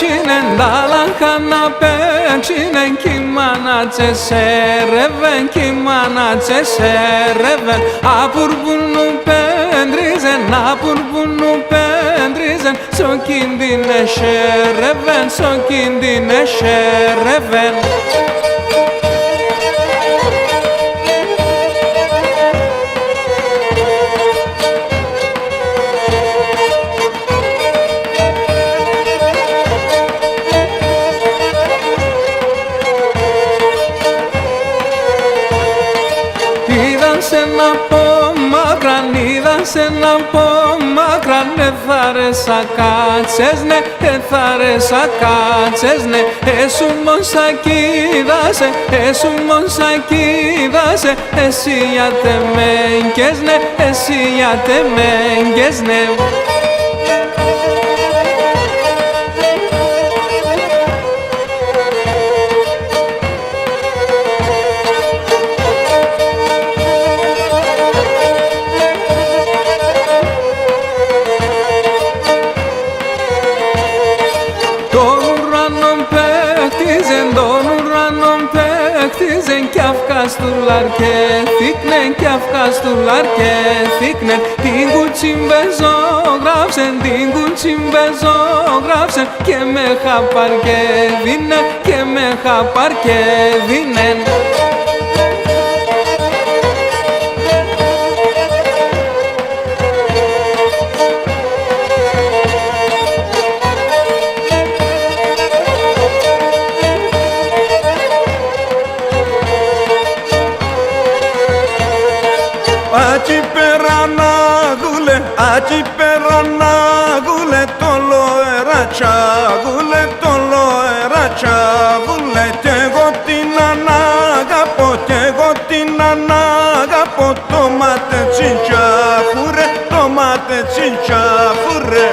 πέτσινεν, δάλαχανα πέτσινεν, κι η μάνα τσεσέρευεν, κι η μάνα τσεσέρευεν. Απουρπουνου πέντριζεν, απουρπουνου πέντριζεν, σο κίνδυνε σέρευεν, σο κίνδυνε σέρευεν. Σε να πω μακράν, εθάρεσα κάτσες, ναι, εθάρεσα κάτσες, ναι. Εσούμον σακίδασε, εσούμον σακίδασε, εσύ γιατί μέγκες, ναι, εσύ γιατί μέγκες, ναι. Κι αυκαστούλαρ και θύκνεν, κι αυκαστούλαρ και θύκνεν. Την κουτσιμπεζόγραψεν, την κουτσιμπεζόγραψεν, και με χαπάρ και δίνεν, και με χαπάρ και δίνεν. Aci peranagule, aci peranagule, tolo era chagule, tolo era chagule. Te gotina nagapo, te gotina nagapo, tomate cincha fure, tomate cincha fure.